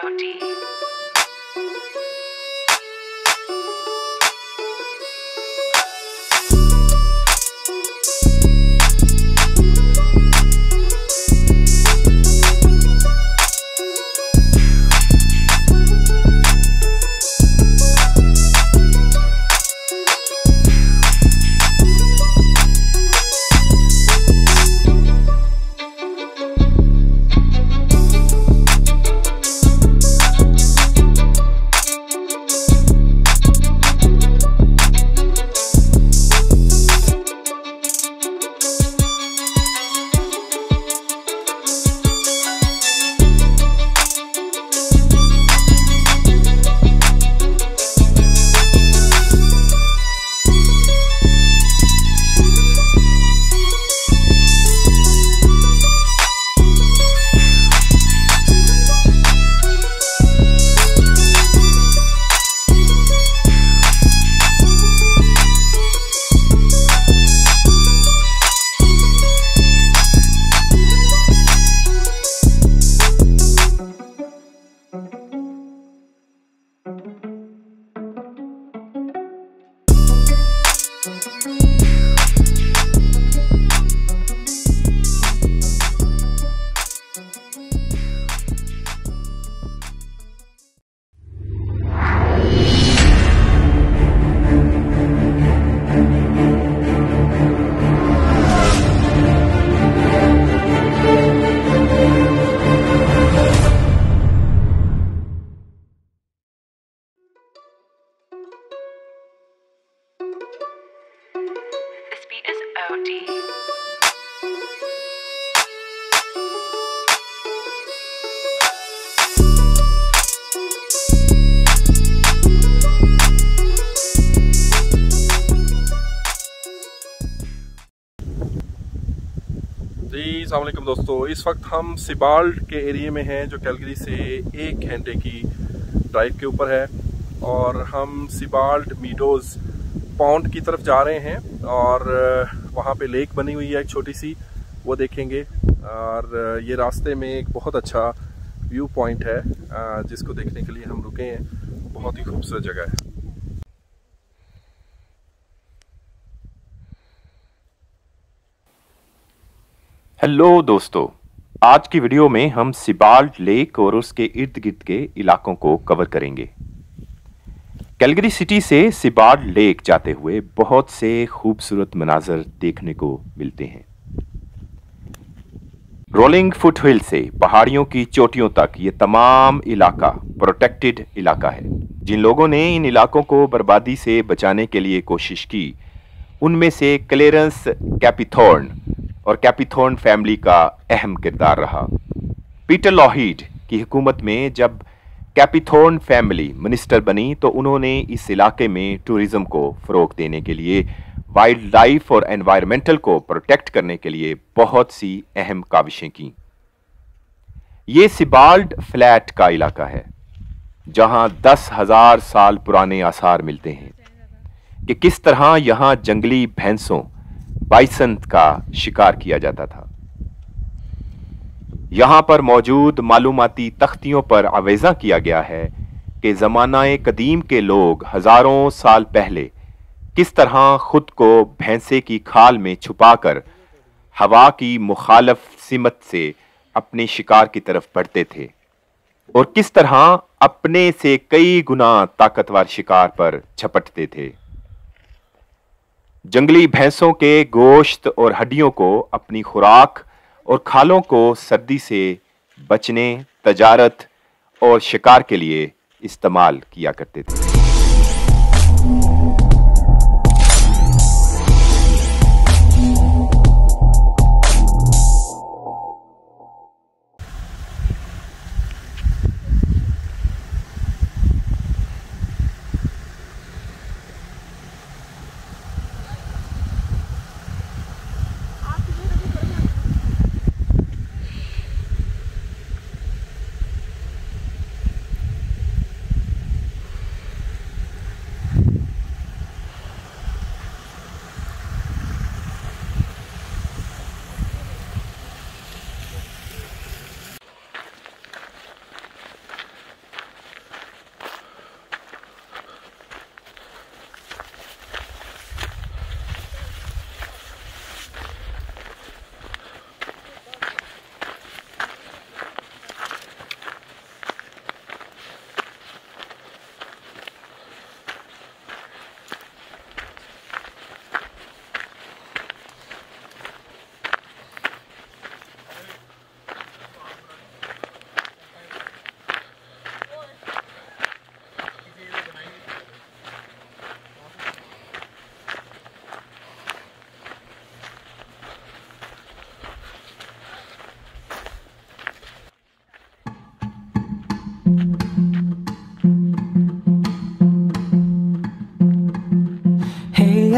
OT. This beat is OT. जी अस्सलाम वालेकुम दोस्तों, इस वक्त हम सिबाल्ड के एरिया में हैं जो कैलगरी से 1 घंटे की ड्राइव के ऊपर है और हम सिबाल्ड मीडोज़ पॉन्ड की तरफ जा रहे हैं और वहाँ पे लेक बनी हुई है एक छोटी सी, वो देखेंगे। और ये रास्ते में एक बहुत अच्छा व्यू पॉइंट है जिसको देखने के लिए हम रुके हैं। बहुत ही खूबसूरत जगह है। हेलो दोस्तों, आज की वीडियो में हम सिबाल्ड लेक और उसके इर्द गिर्द के इलाकों को कवर करेंगे। कैलगरी सिटी से सिबाल्ड लेक जाते हुए बहुत से खूबसूरत मनाजर देखने को मिलते हैं। रोलिंग फुटहिल से पहाड़ियों की चोटियों तक ये तमाम इलाका प्रोटेक्टेड इलाका है। जिन लोगों ने इन इलाकों को बर्बादी से बचाने के लिए कोशिश की, उनमें से क्लेरेंस कैपिथोर्न और कैपिथोर्न फैमिली का अहम किरदार रहा। पीटर लॉहीड की हुकूमत में जब कैपिथोर्न फैमिली मिनिस्टर बनी तो उन्होंने इस इलाके में टूरिज्म को फ़रोग देने के लिए, वाइल्ड लाइफ और एनवायरमेंटल को प्रोटेक्ट करने के लिए बहुत सी अहम काविशें की। ये सिबाल्ड फ्लैट का इलाका है जहां 10,000 साल पुराने आसार मिलते हैं कि किस तरह यहां जंगली भैंसों बाइसन का शिकार किया जाता था। यहां पर मौजूद मालूमाती तख्तियों पर आवेज़ा किया गया है कि ज़मानाए कदीम के लोग हज़ारों साल पहले किस तरह खुद को भैंसे की खाल में छुपाकर हवा की मुखालफ सिमत से अपने शिकार की तरफ बढ़ते थे और किस तरह अपने से कई गुना ताकतवर शिकार पर झपटते थे। जंगली भैंसों के गोश्त और हड्डियों को अपनी खुराक और खालों को सर्दी से बचने, तजारत और शिकार के लिए इस्तेमाल किया करते थे।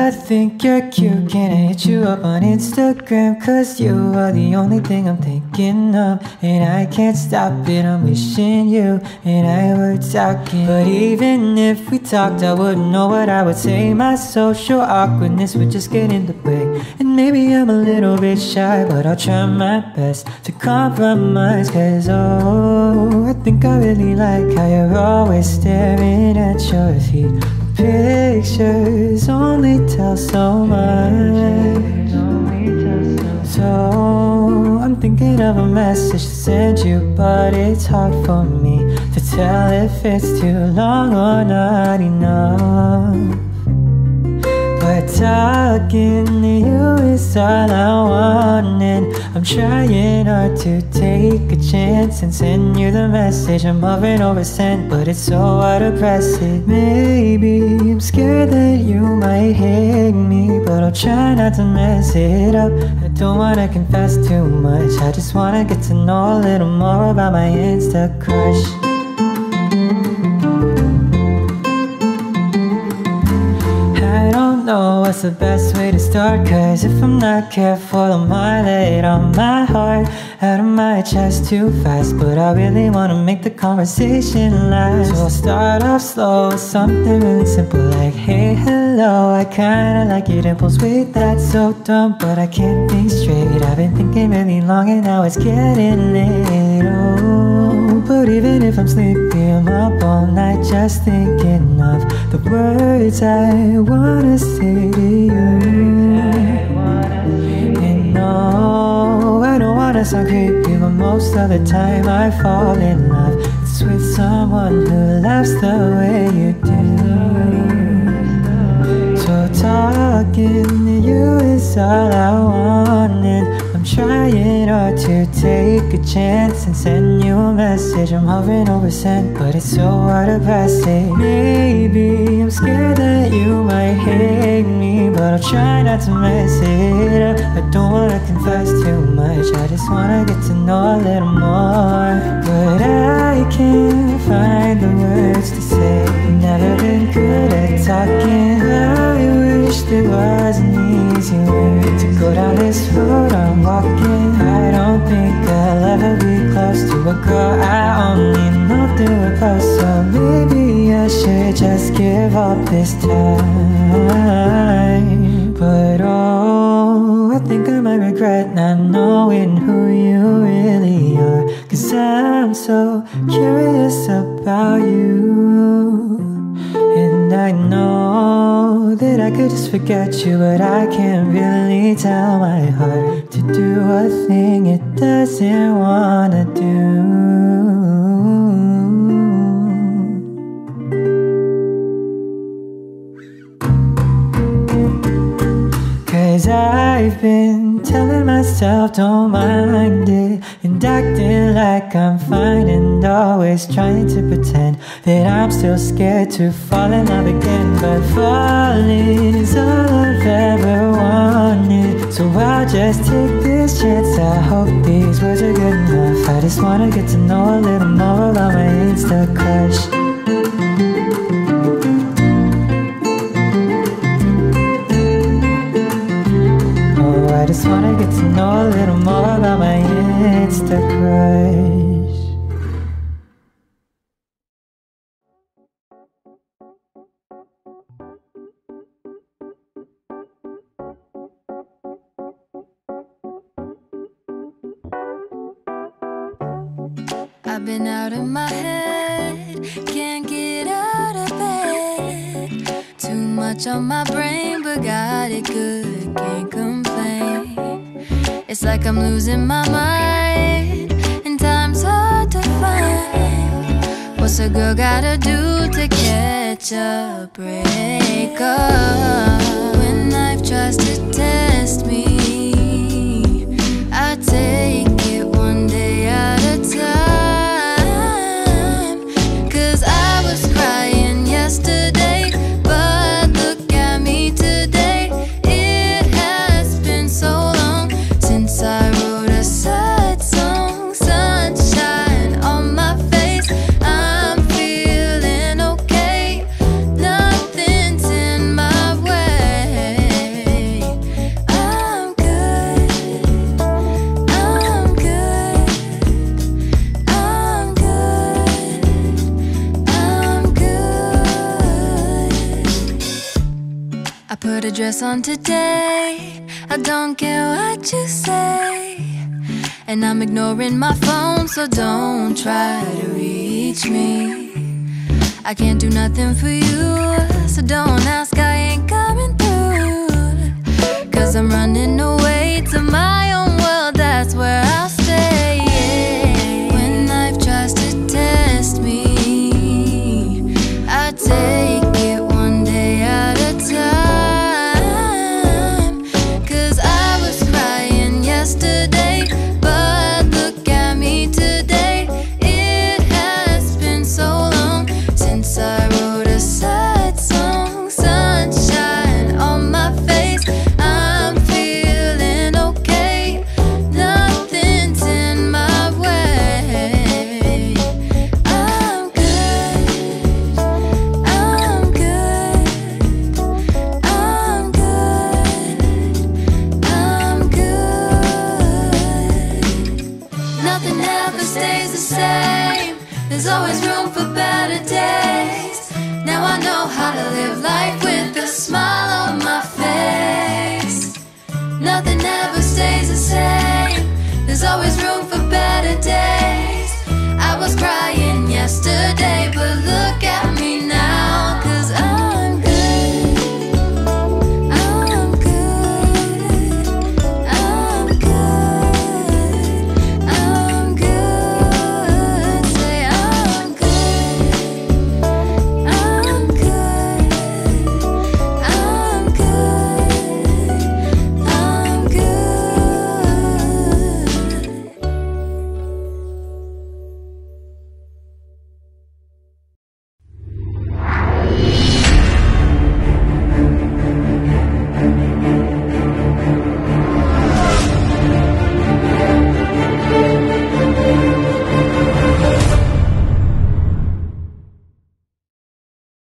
I think you're cute. Can I hit you up on Instagram? Cause you are the only thing I'm thinking of, and I can't stop it, I'm wishing you and I were talking. But even if we talked, I wouldn't know what I would say. My social awkwardness would just get in the way. And maybe I'm a little bit shy, but I'll try my best to compromise. Cause oh, I think I really like how you're always staring at your feet. Pictures only tell so much. So I'm thinking of a message to send you, but it's hard for me to tell if it's too long or not enough. But talking to you is all I want, and I'm trying hard to take a chance and send you the message. I'm hovering over sent, but it's so hard to press it. Maybe I'm scared that you might hate me, but I'll try not to mess it up. I don't wanna confess too much, I just wanna get to know a little more about my Insta crush. I don't know what's the best way to start, cause if I'm not careful I might lay it on my heart, out of my chest too fast. But I really wanna make the conversation last, so I'll start off slow with something really simple like hey, hello, I kinda like your dimples. Wait, that's so dumb, but I can't think straight. I've been thinking really long and now it's getting late. Oh, but even if I'm sleepy, I'm up all night just thinking of the words I wanna say to you. And no, I don't wanna sound creepy, but most of the time I fall in love, it's with someone who laughs the way you do. So talking to you is all I want, and I'm trying hard to take a chance and send you a message. I'm hovering over sent, but it's so hard to press it. Maybe I'm scared that you might hate me, but I'll try not to mess it up. I don't wanna confess too much, I just wanna get to know a little more. But I can't find the words to say, never been good at talking. I wish there was an easy way to go down this road I'm walking. I don't think I'll ever be close to a girl I only know through a post. So maybe I should just give up this time. But oh, I think I might regret not knowing who you really are, cause I'm so curious about you. And I know that I could just forget you, but I can't really tell my heart to do a thing it doesn't wanna do. Cause I've been telling myself don't mind it, and acting like I'm fine, and always trying to pretend that I'm still scared to fall in love again. But falling is all I've ever wanted, so I'll just take this chance. I hope these words are good enough. I just wanna get to know a little more about my Insta crush. I just wanna get to know a little more about my Insta crush. I've been out of my head, can't get out of bed. Too much on my brain, but got it good, can't complain. It's like I'm losing my mind, and time's hard to find. What's a girl gotta do to catch a break up? When life tries to test me, I take it one day at a time. Cause I was crying yesterday, but look at me today. It has been so long since I wrote a sad song. Sunshine on my face, I'm feeling okay. Nothing's in my way. dress on today. I don't care what you say. And I'm ignoring my phone, so don't try to reach me. I can't do nothing for you, so don't ask, I ain't coming through. 'Cause I'm running away to my own world, that's where I'll stay. When life tries to test me, I take it one day at a time. 'Cause I was crying yesterday, but look at me today. It has been so long since I wrote a sad song. Sunshine on my face, I'm feeling okay. Nothing's in my way. I'm good, I'm good, I'm good, I'm good. Nothing ever stays the same. There's always room for better days. Now I know how to live life with the